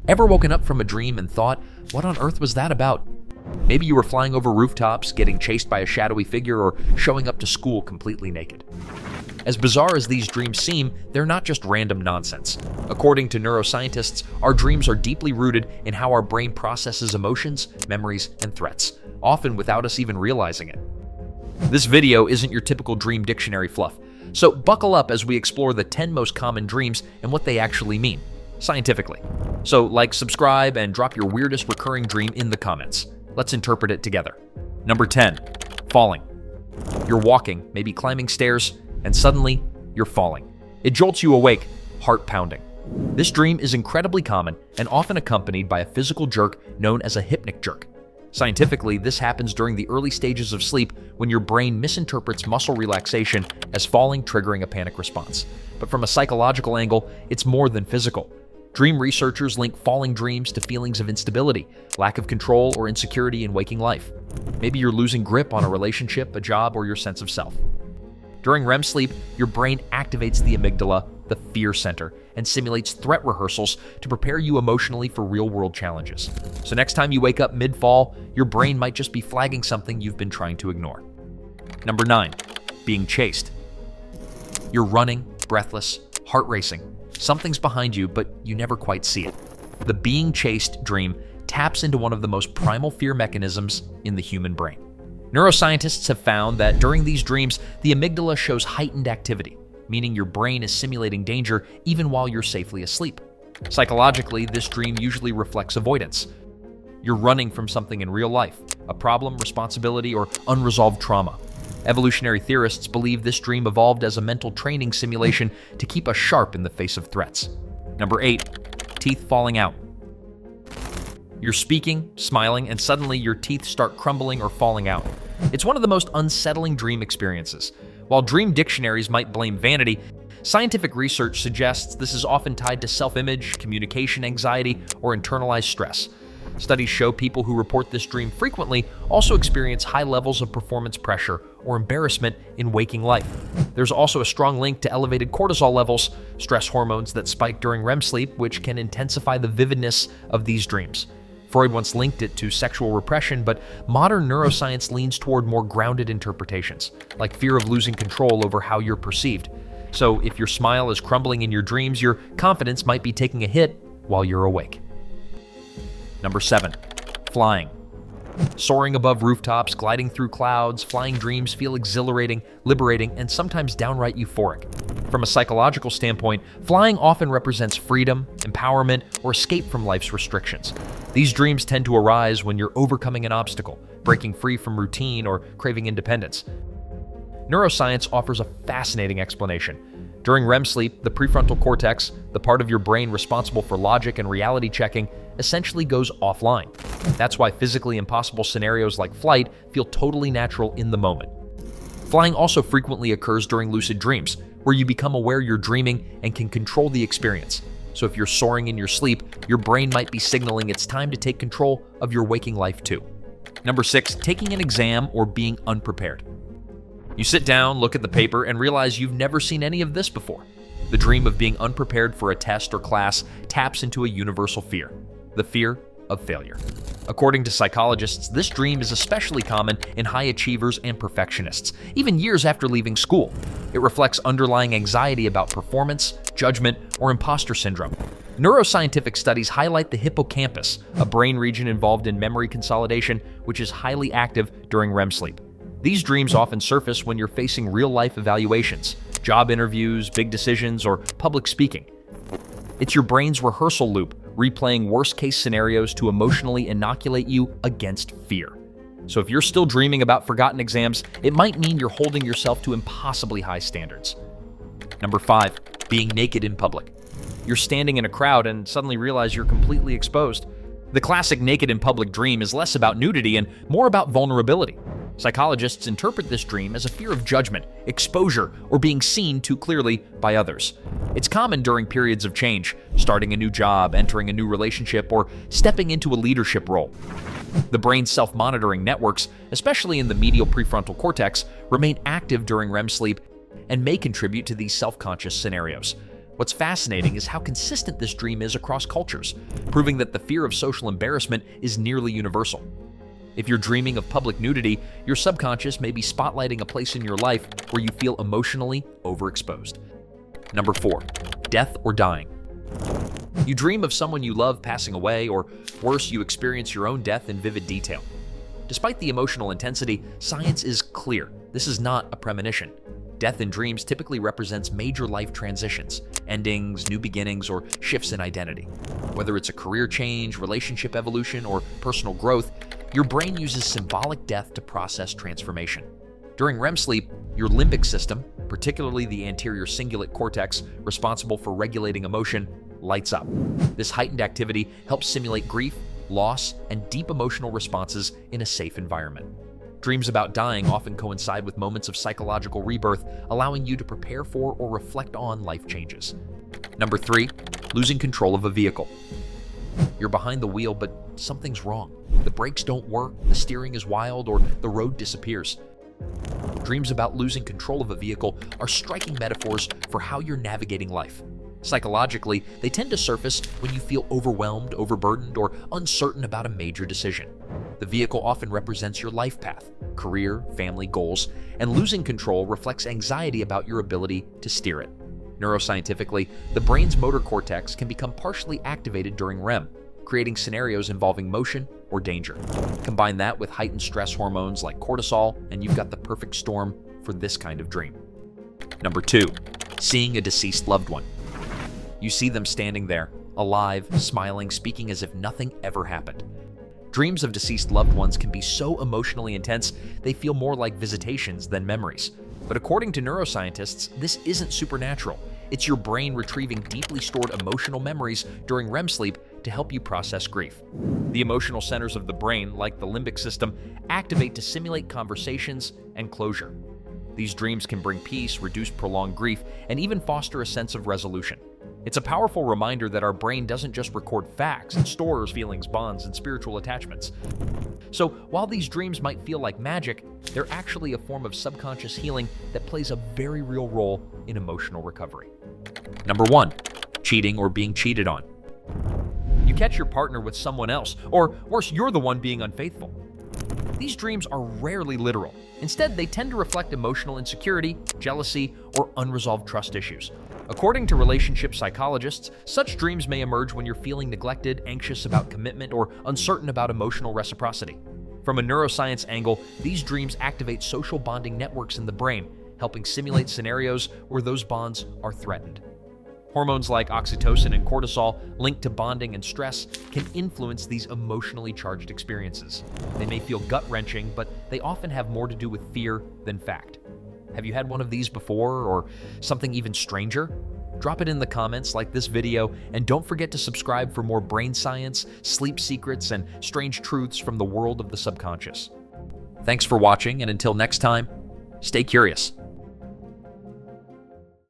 Ever woken up from a dream and thought, what on earth was that about? Maybe you were flying over rooftops, getting chased by a shadowy figure, or showing up to school completely naked. As bizarre as these dreams seem, they're not just random nonsense. According to neuroscientists, our dreams are deeply rooted in how our brain processes emotions, memories, and threats, often without us even realizing it. This video isn't your typical dream dictionary fluff, so buckle up as we explore the 10 most common dreams and what they actually mean, scientifically. So like, subscribe, and drop your weirdest recurring dream in the comments. Let's interpret it together. Number 10, falling. You're walking, maybe climbing stairs, and suddenly, you're falling. It jolts you awake, heart pounding. This dream is incredibly common and often accompanied by a physical jerk known as a hypnic jerk. Scientifically, this happens during the early stages of sleep when your brain misinterprets muscle relaxation as falling, triggering a panic response. But from a psychological angle, it's more than physical. Dream researchers link falling dreams to feelings of instability, lack of control, or insecurity in waking life. Maybe you're losing grip on a relationship, a job, or your sense of self. During REM sleep, your brain activates the amygdala, the fear center, and simulates threat rehearsals to prepare you emotionally for real-world challenges. So next time you wake up mid-fall, your brain might just be flagging something you've been trying to ignore. Number 9, being chased. You're running, breathless, heart racing. Something's behind you, but you never quite see it. The being chased dream taps into one of the most primal fear mechanisms in the human brain. Neuroscientists have found that during these dreams, the amygdala shows heightened activity, meaning your brain is simulating danger even while you're safely asleep. Psychologically, this dream usually reflects avoidance. You're running from something in real life, a problem, responsibility, or unresolved trauma. Evolutionary theorists believe this dream evolved as a mental training simulation to keep us sharp in the face of threats. Number 8, teeth falling out. You're speaking, smiling, and suddenly your teeth start crumbling or falling out. It's one of the most unsettling dream experiences. While dream dictionaries might blame vanity, scientific research suggests this is often tied to self-image, communication anxiety, or internalized stress. Studies show people who report this dream frequently also experience high levels of performance pressure or embarrassment in waking life. There's also a strong link to elevated cortisol levels, stress hormones that spike during REM sleep, which can intensify the vividness of these dreams. Freud once linked it to sexual repression, but modern neuroscience leans toward more grounded interpretations, like fear of losing control over how you're perceived. So if your smile is crumbling in your dreams, your confidence might be taking a hit while you're awake. Number 7, flying. Soaring above rooftops, gliding through clouds, flying dreams feel exhilarating, liberating, and sometimes downright euphoric. From a psychological standpoint, flying often represents freedom, empowerment, or escape from life's restrictions. These dreams tend to arise when you're overcoming an obstacle, breaking free from routine, or craving independence. Neuroscience offers a fascinating explanation. During REM sleep, the prefrontal cortex, the part of your brain responsible for logic and reality checking, essentially goes offline. That's why physically impossible scenarios like flight feel totally natural in the moment. Flying also frequently occurs during lucid dreams, where you become aware you're dreaming and can control the experience. So if you're soaring in your sleep, your brain might be signaling it's time to take control of your waking life too. Number 6, taking an exam or being unprepared. You sit down, look at the paper, and realize you've never seen any of this before. The dream of being unprepared for a test or class taps into a universal fear, the fear of failure. According to psychologists, this dream is especially common in high achievers and perfectionists, even years after leaving school. It reflects underlying anxiety about performance, judgment, or imposter syndrome. Neuroscientific studies highlight the hippocampus, a brain region involved in memory consolidation, which is highly active during REM sleep. These dreams often surface when you're facing real-life evaluations, job interviews, big decisions, or public speaking. It's your brain's rehearsal loop, replaying worst-case scenarios to emotionally inoculate you against fear. So if you're still dreaming about forgotten exams, it might mean you're holding yourself to impossibly high standards. Number 5, being naked in public. You're standing in a crowd and suddenly realize you're completely exposed. The classic naked in public dream is less about nudity and more about vulnerability. Psychologists interpret this dream as a fear of judgment, exposure, or being seen too clearly by others. It's common during periods of change, starting a new job, entering a new relationship, or stepping into a leadership role. The brain's self-monitoring networks, especially in the medial prefrontal cortex, remain active during REM sleep and may contribute to these self-conscious scenarios. What's fascinating is how consistent this dream is across cultures, proving that the fear of social embarrassment is nearly universal. If you're dreaming of public nudity, your subconscious may be spotlighting a place in your life where you feel emotionally overexposed. Number 4, death or dying. You dream of someone you love passing away, or worse, you experience your own death in vivid detail. Despite the emotional intensity, science is clear. This is not a premonition. Death in dreams typically represents major life transitions, endings, new beginnings, or shifts in identity. Whether it's a career change, relationship evolution, or personal growth, your brain uses symbolic death to process transformation. During REM sleep, your limbic system, particularly the anterior cingulate cortex responsible for regulating emotion, lights up. This heightened activity helps simulate grief, loss, and deep emotional responses in a safe environment. Dreams about dying often coincide with moments of psychological rebirth, allowing you to prepare for or reflect on life changes. Number 3, losing control of a vehicle. You're behind the wheel, but something's wrong. The brakes don't work, the steering is wild, or the road disappears. Dreams about losing control of a vehicle are striking metaphors for how you're navigating life. Psychologically, they tend to surface when you feel overwhelmed, overburdened, or uncertain about a major decision. The vehicle often represents your life path, career, family, goals, and losing control reflects anxiety about your ability to steer it. Neuroscientifically, the brain's motor cortex can become partially activated during REM, creating scenarios involving motion or danger. Combine that with heightened stress hormones like cortisol, and you've got the perfect storm for this kind of dream. Number 2, seeing a deceased loved one. You see them standing there, alive, smiling, speaking as if nothing ever happened. Dreams of deceased loved ones can be so emotionally intense, they feel more like visitations than memories. But according to neuroscientists, this isn't supernatural. It's your brain retrieving deeply stored emotional memories during REM sleep to help you process grief. The emotional centers of the brain, like the limbic system, activate to simulate conversations and closure. These dreams can bring peace, reduce prolonged grief, and even foster a sense of resolution. It's a powerful reminder that our brain doesn't just record facts, it stores feelings, bonds, and spiritual attachments. So while these dreams might feel like magic, they're actually a form of subconscious healing that plays a very real role in emotional recovery. Number 1, cheating or being cheated on. You catch your partner with someone else, or worse, you're the one being unfaithful. These dreams are rarely literal. Instead, they tend to reflect emotional insecurity, jealousy, or unresolved trust issues. According to relationship psychologists, such dreams may emerge when you're feeling neglected, anxious about commitment, or uncertain about emotional reciprocity. From a neuroscience angle, these dreams activate social bonding networks in the brain, helping simulate scenarios where those bonds are threatened. Hormones like oxytocin and cortisol, linked to bonding and stress, can influence these emotionally charged experiences. They may feel gut-wrenching, but they often have more to do with fear than fact. Have you had one of these before, or something even stranger? Drop it in the comments, like this video, and don't forget to subscribe for more brain science, sleep secrets, and strange truths from the world of the subconscious. Thanks for watching, and until next time, stay curious.